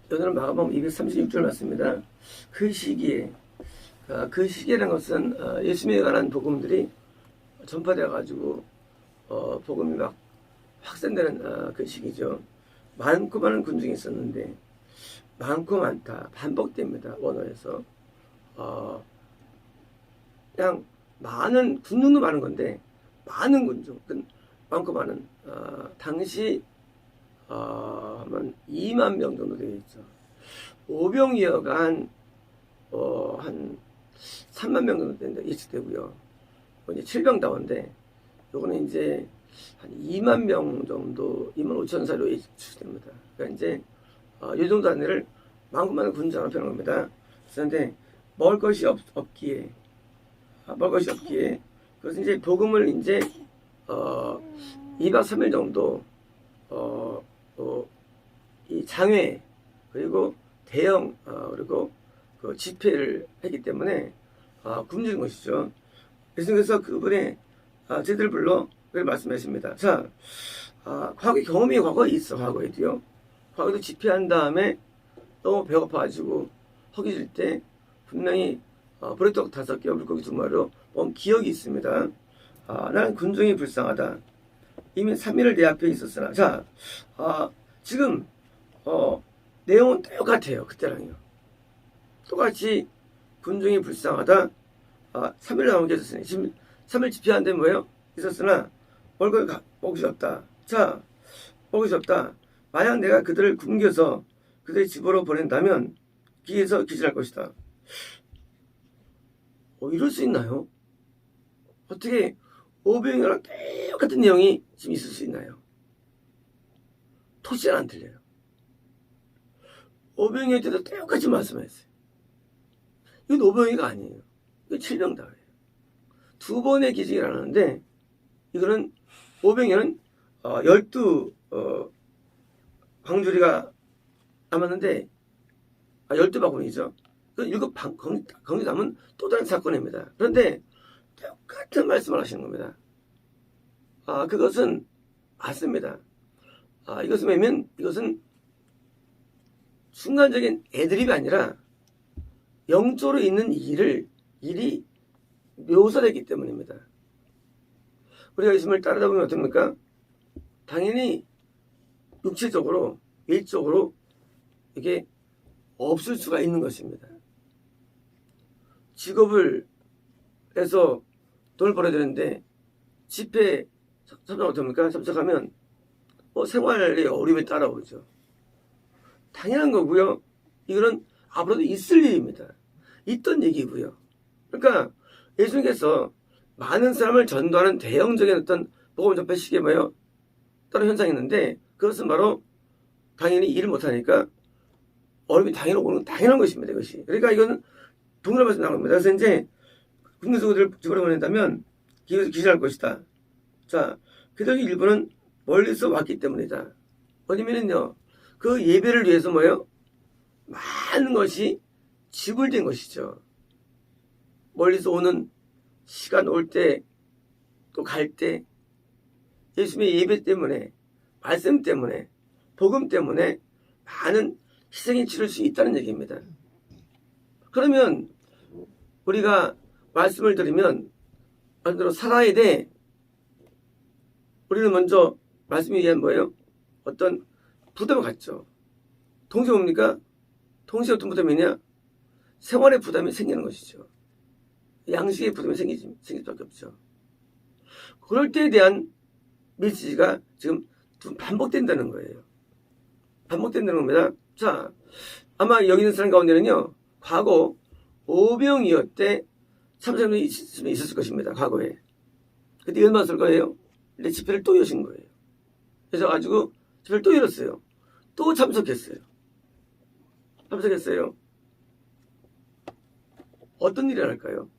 오늘은 마가복음 236절 맞습니다. 그 시기에 그 시기라는 것은 예수님에 관한 복음들이 전파되어 가지고 복음이 막 확산되는 그 시기죠. 많고 많은 군중이 있었는데 많고 많다 반복됩니다. 원어에서 그냥 많은 군중도 많은 건데 많은 군중 많고 많은 당시 한 2만 명 정도 되겠죠. 오병이어가 한 3만 명 정도 된다 예측되고요. 이제 7병다원데 요거는 이제 한 2만 명 정도, 2만 5천 사로 예측됩니다. 그러니까 이제 이 정도 안내를 많고 많은 군장을 표현한 겁니다. 그런데 먹을 것이 없기에 그래서 이제 복음을 이제 2박 3일 정도 이 장외 그리고 대형 그리고 그 집회를 했기 때문에 굶주린 것이죠. 그래서 그분의 제들 불러 그걸 말씀하십니다. 자, 과거 경험이 과거에 있어. 과거에도요. 과거에도 집회한 다음에 너무 배고파가지고 허기질 때 분명히 보리떡 5개, 물고기 2마리로 온 기억이 있습니다. 나는 군중이 불쌍하다. 이미 3일을 내 앞에 있었으나. 자, 지금 내용은 똑같아요. 그때랑요. 똑같이 군중이 불쌍하다. 3일 남은 게 있었으니 지금 3일 집회하는데 뭐예요? 있었으나 먹을 것이 없다. 자, 먹을 것이 없다. 만약 내가 그들을 굶겨서 그들의 집으로 보낸다면 길에서 기절할 것이다. 이럴 수 있나요? 어떻게 오병이어랑 똑같은 내용이 지금 있을 수 있나요? 토시는 안 틀려요. 오병이어 때도 똑같이 말씀하셨어요. 이건 오병이가 아니에요. 이건 7병다예요. 2번의 기적이라는데 이거는 오병이어는 12 광주리가 남았는데 12바구니죠. 그 7 광주 남은 또 다른 사건입니다. 그런데 똑같은 말씀을 하시는 겁니다. 그것은 맞습니다. 이것은 왜냐면 이것은 순간적인 애드립이 아니라 영적으로 있는 일이 묘사되기 때문입니다. 우리가 예수님을 따르다 보면 어떻습니까? 당연히 육체적으로, 일적으로 이게 없을 수가 있는 것입니다. 직업을 해서 돈을 벌어야 되는데 집회에 참석 어떻습니까? 참석하면 생활의 어려움이 따라오죠. 당연한 거고요. 이거는 앞으로도 있을 일입니다. 있던 얘기고요. 그러니까 예수님께서 많은 사람을 전도하는 대형적인 어떤 복음 전파 시기에 뭐예요? 다른 현상이 있는데 그것은 바로 당연히 일을 못하니까 어려움이 당연한 것입니다. 이것이. 그러니까 이거는 동일한 말씀 나옵니다. 그래서 이제 국민수고들을 집으로 보낸다면 기절할 것이다. 자, 그들의 일부는 멀리서 왔기 때문이다. 어디면은요, 그 예배를 위해서 뭐예요? 많은 것이 지불된 것이죠. 멀리서 오는 시간 올 때, 또 갈 때, 예수님의 예배 때문에, 말씀 때문에, 복음 때문에 많은 희생이 치를 수 있다는 얘기입니다. 그러면 우리가 말씀을 들으면 말대로 살아야 돼. 우리는 먼저 말씀에 의한 뭐예요? 어떤 부담을 갖죠. 동시에 뭡니까? 동시에 어떤 부담이냐? 생활의 부담이 생기는 것이죠. 양식의 부담이 생길 수밖에 없죠. 그럴 때에 대한 메시지가 지금 좀 반복된다는 거예요. 반복된다는 겁니다. 자, 아마 여기 있는 사람 가운데는요, 과거 오병이어 때 참사람이 있었을 것입니다. 과거에. 그때 얼마나 쓸 거예요? 근데 집회를 또 여신 거예요. 그래서 가지고 집회를 또 열었어요. 또 참석했어요. 어떤 일이 할까요?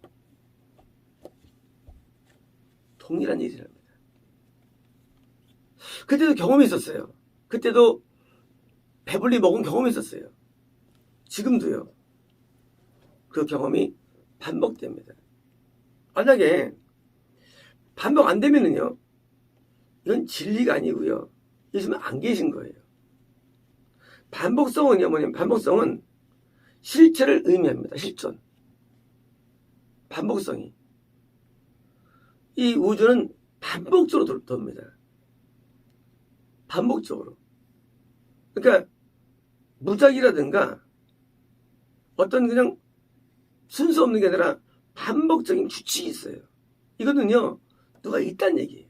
동일한 일이랍니다. 그때도 경험이 있었어요. 그때도 배불리 먹은 경험이 있었어요. 지금도요. 그 경험이 반복됩니다. 만약에 반복 안 되면은요, 이건 진리가 아니고요. 예수님은 안 계신 거예요. 반복성은요, 뭐냐면, 반복성은 실체를 의미합니다. 실존. 반복성이. 이 우주는 반복적으로 돕니다. 반복적으로. 그러니까, 무작위라든가, 어떤 그냥 순서 없는 게 아니라 반복적인 규칙이 있어요. 이거는요, 누가 있다는 얘기예요.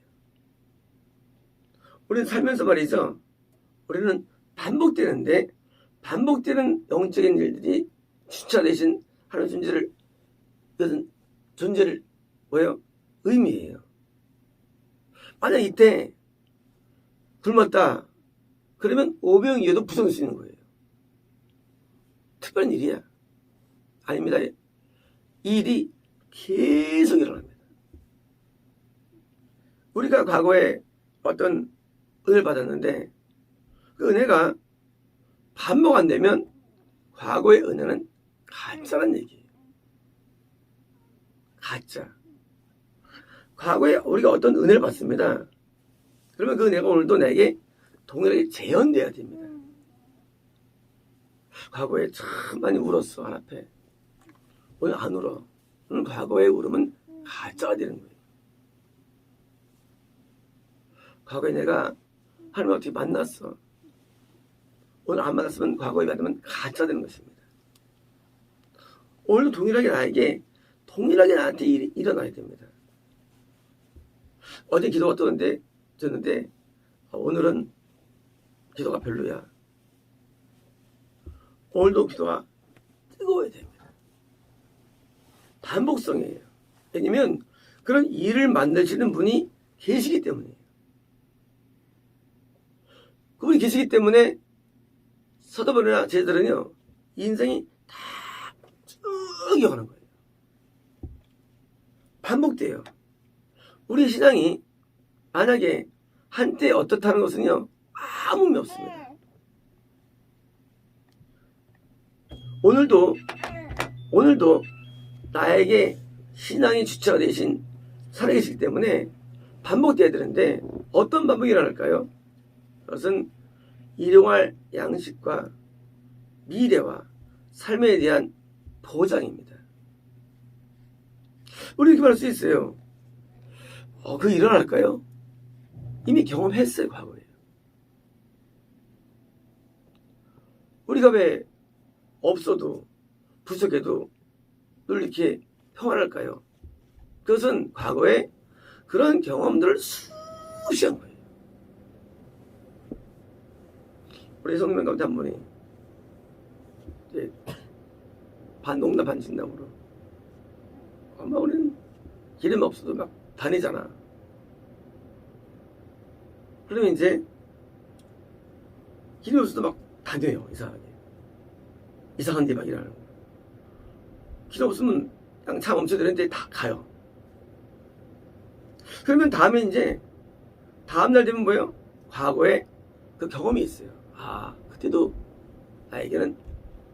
우리는 살면서 말이죠. 우리는 반복되는데, 반복되는 영적인 일들이 주차 대신 하는 존재를, 이것은 존재를, 뭐예요? 의미해요. 만약 이때 굶었다. 그러면 오병이어도 부정할 수 있는 거예요. 특별한 일이야. 아닙니다. 이 일이 계속 일어납니다. 우리가 과거에 어떤 은혜를 받았는데 그 은혜가 반복 안 되면 과거의 은혜는 가짜란 얘기예요. 가짜. 과거에 우리가 어떤 은혜를 받습니다. 그러면 그 은혜가 오늘도 내게 동일하게 재현돼야 됩니다. 과거에 참 많이 울었어, 한 앞에. 오늘 안 울어. 오늘 과거의 울음은 가짜가 되는 거예요. 과거에 내가 하나님을 어떻게 만났어. 오늘 안 만났으면 과거에 만나면 가짜 되는 것입니다. 오늘도 동일하게 나한테 일이 일어나야 됩니다. 어제 기도가 졌는데 오늘은 기도가 별로야. 오늘도 기도가 뜨거워야 됩니다. 반복성이에요. 왜냐면 그런 일을 만드시는 분이 계시기 때문이에요. 그분이 계시기 때문에 서도벌이나 제자들은요, 인생이 다 쭉 이어가는 거예요. 반복돼요. 우리 신앙이 만약에 한때 어떻다는 것은요, 아무 의미 없습니다. 오늘도 나에게 신앙의 주체가 되신 살아계시기 때문에 반복돼야 되는데 어떤 반복이 일어날까요? 그것은 일용할 양식과 미래와 삶에 대한 보장입니다. 우리 이렇게 말할 수 있어요. 그게 일어날까요? 이미 경험했어요, 과거에. 우리가 왜 없어도 부족해도 늘 이렇게 평안할까요? 그것은 과거에 그런 경험들을 수시 한 거예요. 우리 성명 가운데 한 분이 반 농담 반 진담으로 아마 우리는 기름 없어도 막 다니잖아. 그러면 이제 기름 없어도 막 다녀요. 이상한 데 막 일하는 거예요. 기름 없으면 그냥 차 멈춰드는데 다 가요. 그러면 다음날 되면 뭐예요? 과거에 그 경험이 있어요. 그때도 나에게는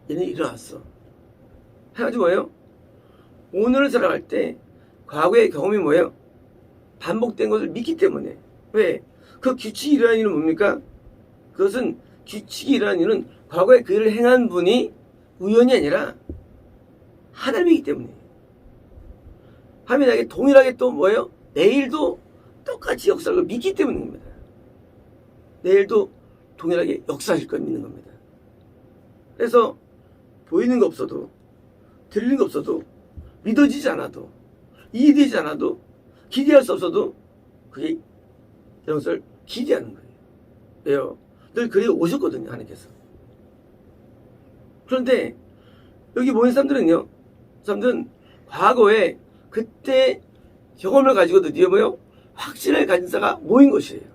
얘는 일어났어. 해가지고 뭐예요? 오늘을 살아갈 때 과거의 경험이 뭐예요? 반복된 것을 믿기 때문에. 왜? 그 규칙이 일어나는 일은 뭡니까? 그것은 규칙이 일어나는 일은 과거에 그 일을 행한 분이 우연이 아니라 하나님이기 때문에. 하나님이 나에게 동일하게 또 뭐예요? 내일도 똑같이 역사를 믿기 때문인 겁니다. 내일도 동일하게 역사하실 걸 믿는 겁니다. 그래서 보이는 거 없어도 들리는 거 없어도 믿어지지 않아도 이해되지 않아도 기대할 수 없어도 그게 이런 것을 기대하는 거예요. 왜요? 늘 그래 오셨거든요, 하나님께서. 그런데 여기 모인 사람들은 과거에 그때 경험을 가지고 드디어 뭐요? 확신을 가진 자가 모인 것이에요.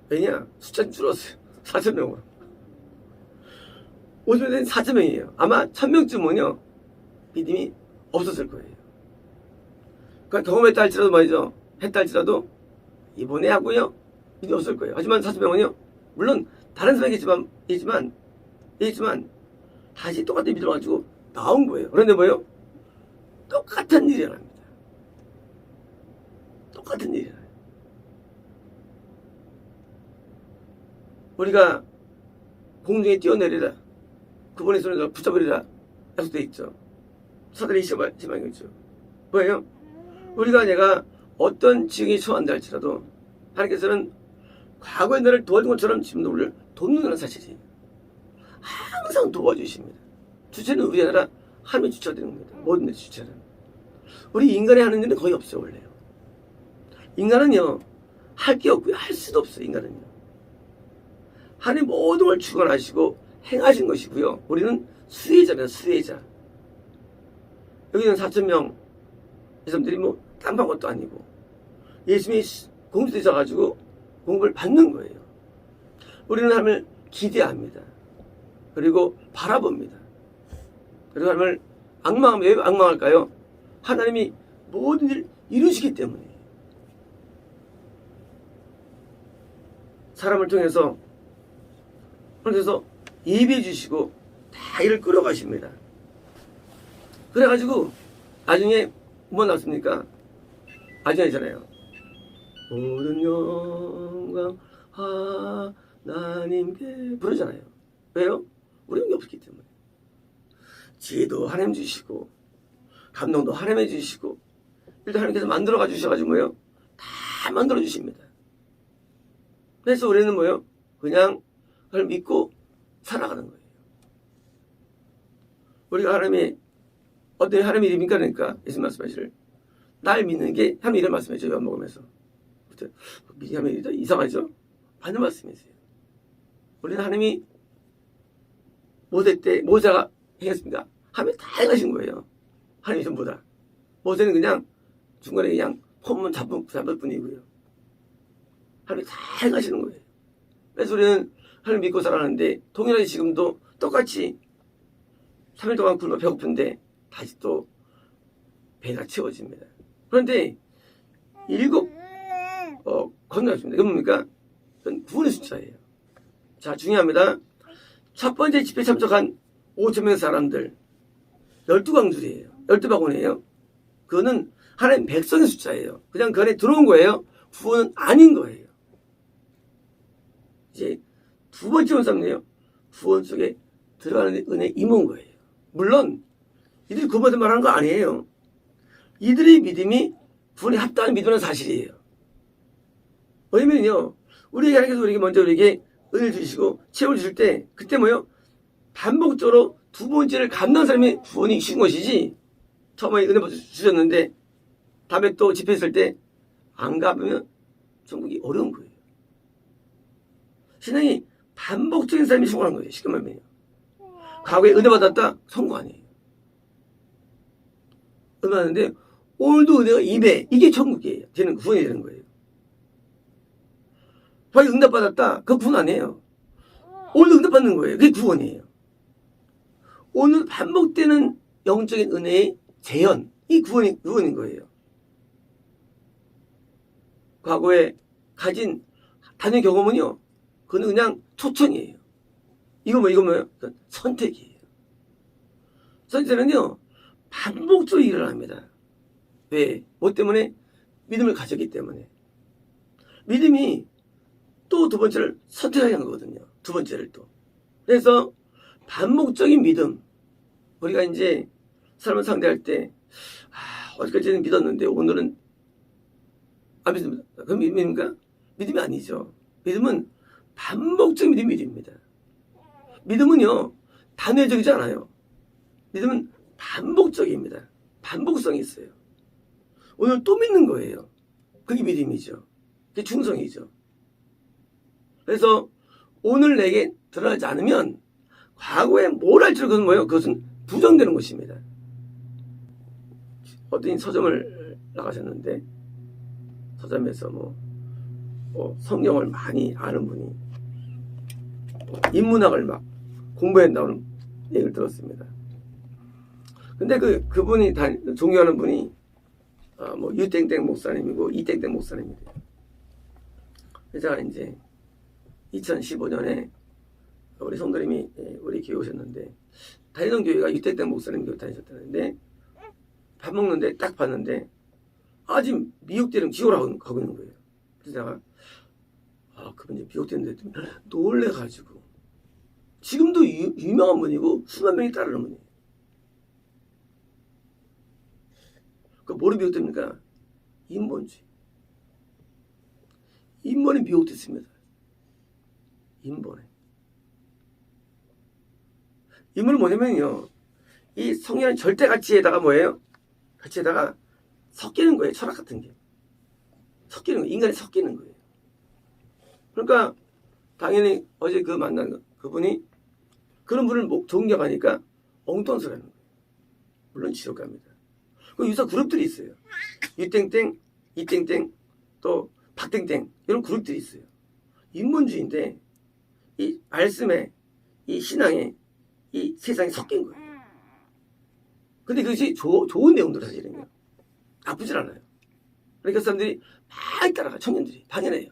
왜냐? 숫자는 줄었어요. 4,000명으로. 50년 4,000명이에요. 아마 1,000명쯤은요, 믿음이 없었을 거예요. 그러니까 경험했다 할지라도 말이죠. 했다 할지라도 이번에 하고요, 믿음이 없을 거예요. 하지만 4,000명은요, 물론 다른 사람이겠지만 다시 똑같은 믿음을 가지고 나온 거예요. 그런데 뭐예요? 똑같은 일이 일어납니다. 똑같은 일이 일어나요. 우리가 공중에 뛰어내리라. 그분의 손에서 붙잡으리라. 약속되어 있죠. 사단이 심한 거죠. 뭐예요? 우리가 내가 어떤 지경에 처한다 할지라도 하나님께서는 과거에 너를 도와준 것처럼 지금도 우리를 돕는다는 사실이에요. 항상 도와주십니다. 주체는 우리 나라 하나님의 주체가 되는 겁니다. 모든 데 주체는. 우리 인간이 하는 일은 거의 없어요. 원래요. 인간은요. 할 게 없고요. 할 수도 없어요. 인간은요. 하나님 모든 걸 주관하시고 행하신 것이고요. 우리는 수혜자입니다. 수혜자. 여기는 4,000명 이 사람들이 뭐 딴판 것도 아니고 예수님이 공주되셔가지고 공부를 받는 거예요. 우리는 하나님을 기대합니다. 그리고 바라봅니다. 그리고 하나님을 악망하면 왜 악망할까요? 하나님이 모든 일을 이루시기 때문에. 사람을 통해서 그래서 예비해 주시고 다 일을 끌어가십니다. 그래가지고 나중에 뭐 나왔습니까? 나중에잖아요. 모든 영광 하나님께 부르잖아요. 왜요? 우리는 게 없기 때문에. 지혜도 하나님 주시고 감동도 하나님 주시고 일도 하나님께서 만들어가 주셔가지고 뭐예요? 다 만들어 주십니다. 그래서 우리는 뭐예요? 그냥 그걸 믿고 살아가는 거예요. 우리가 하나님의 어떤 하나님의 이름입니까? 그러니까 예수님 말씀하시를 날 믿는 게 하나님 이름 말씀하죠. 요한복음에서. 하나님 이름 이상하죠? 맞는 말씀이세요. 우리는 하나님이 모세 때 모세가 행했습니다. 하나님이 다 행하신 거예요. 하나님이 전부 다. 모세는 그냥 중간에 그냥 폼만 잡을 뿐이고요. 하나님이 다 행하시는 거예요. 그래서 우리는 하나님 믿고 살아가는데 동일하게 지금도 똑같이 3일 동안 굶어 배고픈데 다시 또 배가 채워집니다. 그런데 7 건너갔습니다. 이건 뭡니까? 그건 구원의 숫자예요. 자, 중요합니다. 첫 번째 집회에 참석한 5,000명 사람들 12광줄이에요. 12바구니예요. 그거는 하나님 백성의 숫자예요. 그냥 그 안에 들어온 거예요. 구원은 아닌 거예요. 이제 두 번째 원상이에요. 구원 속에 들어가는 은혜에 임한 거예요. 물론 이들이 구원받은 말하는 거 아니에요. 이들의 믿음이 구원에 합당한 믿음은 사실이에요. 왜냐면요, 우리에게 하나님께서 우리에게 은혜를 주시고 채워 주실 때 그때 뭐요? 반복적으로 두 번째를 감당한 사람이 구원이 주신 것이지. 처음에 은혜 주셨는데 다음에 또 집회했을 때 안 가보면 천국이 어려운 거예요. 신앙이 반복적인 사람이 성공한 거예요. 쉽게 말하면. 과거에 은혜 받았다? 성공 아니에요. 은혜 받았는데 오늘도 은혜가 2배. 이게 천국이에요. 쟤는 구원이 되는 거예요. 과거에 응답 받았다? 그거 구원 아니에요. 오늘도 응답 받는 거예요. 그게 구원이에요. 오늘 반복되는 영적인 은혜의 재현. 이 구원인 거예요. 과거에 가진 단연 경험은요. 그건 그냥 초청이에요. 이거 뭐예요? 선택이에요. 선택은요, 반복적으로 일어납니다. 왜? 뭐 때문에? 믿음을 가졌기 때문에. 믿음이 또 두 번째를 선택하게 한 거거든요. 두 번째를 또. 그래서 반복적인 믿음. 우리가 이제 사람을 상대할 때, 어디까지는 믿었는데 오늘은 안 믿습니다. 그럼 믿습니까? 믿음이 아니죠. 믿음은 반복적인 믿음입니다. 믿음은요, 단회적이지 않아요. 믿음은 반복적입니다. 반복성이 있어요. 오늘 또 믿는 거예요. 그게 믿음이죠. 그게 충성이죠. 그래서 오늘 내게 드러나지 않으면 과거에 뭘 할지라도 그것은 뭐예요? 그것은 부정되는 것입니다. 어떤 서점을 나가셨는데 서점에서 성경을 많이 아는 분이 인문학을 막 공부한다는 얘기를 들었습니다. 근데 그분이 존경하는 분이 유땡땡 목사님이고 이땡땡 목사님이래요. 제가 이제 2015년에 우리 성도님이 우리 교회 오셨는데 다니던 교회가 유땡땡 목사님 교회 다니셨다는데 밥 먹는데 딱 봤는데 지금 미혹되는 기호를 하고 있는 거예요. 그래서 제가 그분 이제 미혹되는데 놀래가지고 유명한 분이고 수만 명이 따르는 분이에요. 그 뭐로 비롯됩니까? 인본주의. 인본이 비롯됐습니다. 인본에. 인본은 뭐냐면요, 이 성리라는 절대 가치에다가 뭐예요? 가치에다가 섞이는 거예요. 철학 같은 게. 섞이는 거예요. 인간이 섞이는 거예요. 그러니까 당연히 어제 그 만난 그분이 그런 분을 존경하니까 엉뚱한 소리 하는 거예요. 물론 지옥 갑니다. 그 유사 그룹들이 있어요. 유땡땡, 이땡땡, 또 박땡땡 이런 그룹들이 있어요. 인본주의인데 이 말씀에, 이 신앙에, 이 세상에 섞인 거예요. 근데 그것이 좋은 내용들 사실은요. 나쁘질 않아요. 그러니까 사람들이 많이 따라가, 청년들이. 당연해요.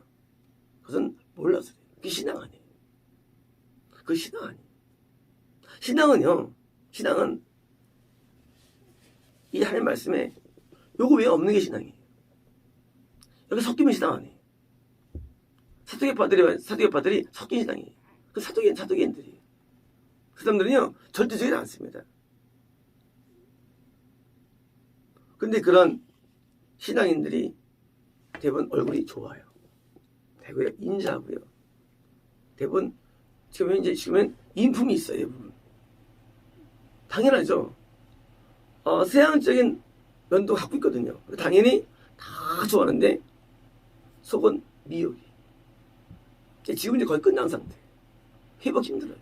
그것은 몰라서 그래요. 그게 신앙 아니에요. 그게 신앙 아니에요. 신앙은 이 하나님 말씀에 요거 왜 없는 게 신앙이에요. 여기 섞이면 신앙 아니에요. 사도계파들이 섞인 신앙이에요. 그 사도계인들이에요. 그 사람들은요, 절대적이지 않습니다. 근데 그런 신앙인들이 대부분 얼굴이 좋아요. 대부분 인자하고요. 대부분 지금은 인품이 있어요. 대부분. 당연하죠. 서양적인 면도 갖고 있거든요. 당연히 다 좋아하는데 속은 미혹이. 지금 이제 거의 끝난 상태. 회복 힘들어요.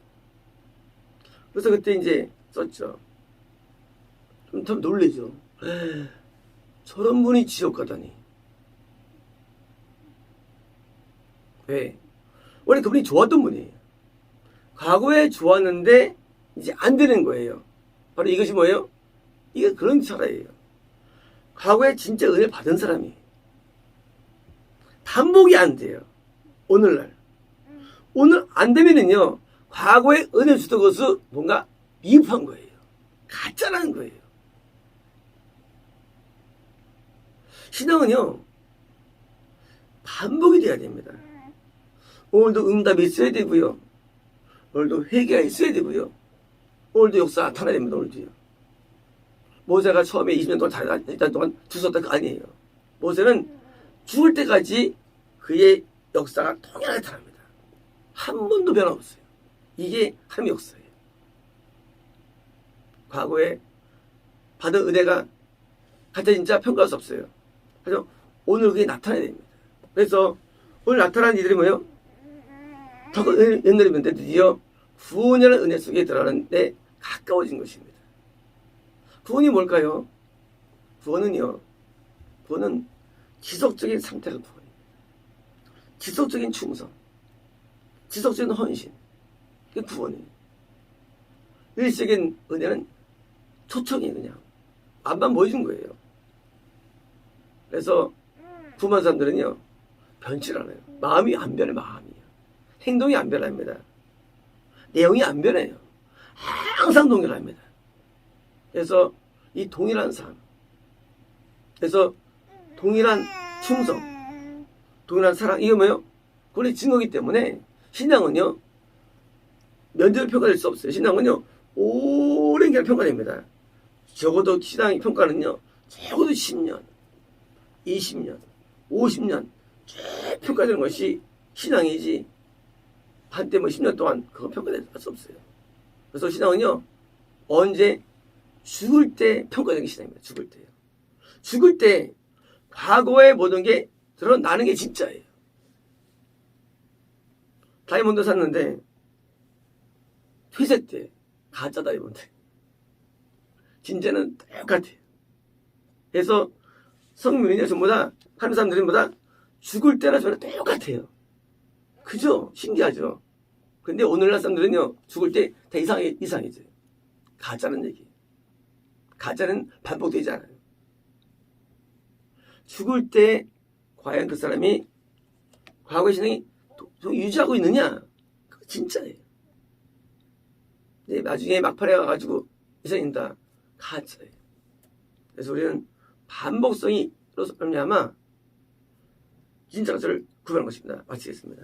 그래서 그때 이제 썼죠. 좀 놀래죠. 저런 분이 지옥 가다니. 왜? 원래 그분이 좋았던 분이에요. 과거에 좋았는데 이제 안 되는 거예요. 바로 이것이 뭐예요? 이게 그런 철학이에요. 과거에 진짜 은혜를 받은 사람이 반복이 안 돼요. 오늘날. 오늘 안 되면은요, 과거에 은혜를 주던 것을 뭔가 미흡한 거예요. 가짜라는 거예요. 신앙은요, 반복이 돼야 됩니다. 오늘도 응답이 있어야 되고요. 오늘도 회개가 있어야 되고요. 오늘도 역사 나타나야 됩니다. 오늘도요. 모세가 처음에 20년 동안 일단 동안 죽었다 그 아니에요. 모세는 죽을 때까지 그의 역사가 통일하게 나타납니다. 한 번도 변함없어요. 이게 하나님의 역사예요. 과거에 받은 은혜가 가짜 진짜 평가할 수 없어요. 그래서 오늘 그게 나타나야 됩니다. 그래서 오늘 나타난 이들이 뭐예요? 더 은혜를 드디어 구원이라는 은혜 속에 들어가는데 가까워진 것입니다. 구원이 뭘까요? 구원은 지속적인 상태가 구원입니다. 지속적인 충성, 지속적인 헌신, 그게 구원이에요. 일시적인 은혜는 초청이 그냥 앞만 보여준 거예요. 그래서 구원한 사람들은요, 변치 않아요. 마음이 안 변해, 마음이요. 행동이 안 변합니다. 내용이 안 변해요. 항상 동일합니다. 그래서 이 동일한 삶, 그래서 동일한 충성, 동일한 사랑, 이게 뭐예요? 그게 증거이기 때문에 신앙은요, 면접을 평가될 수 없어요. 신앙은요, 오랜 기간 평가됩니다. 적어도 신앙의 평가는요, 적어도 10년, 20년, 50년 쭉 평가되는 것이 신앙이지, 한때 10년 동안 그거 평가될 수 없어요. 그래서 신앙은요, 언제 죽을 때 평가되는 게 신앙입니다. 죽을 때요. 죽을 때 과거의 모든 게 드러나는 게 진짜예요. 다이아몬드 샀는데 퇴색 때 가짜 다이아몬드. 진짜는 똑같아요. 그래서 성민이냐 전부 다 하는 사람들은 보다 죽을 때나 저나 똑같아요. 그죠? 신기하죠? 근데 오늘날 사람들은요, 죽을 때 다 이상해져요. 가짜는 얘기예요. 가짜는 반복되지 않아요. 죽을 때 과연 그 사람이 과거의 신앙이 유지하고 있느냐? 그거 진짜예요. 근데 나중에 막판에 가가지고 이상해진다. 가짜예요. 그래서 우리는 반복성이 있어서 아마 진짜 가짜를 구별한 것입니다. 마치겠습니다.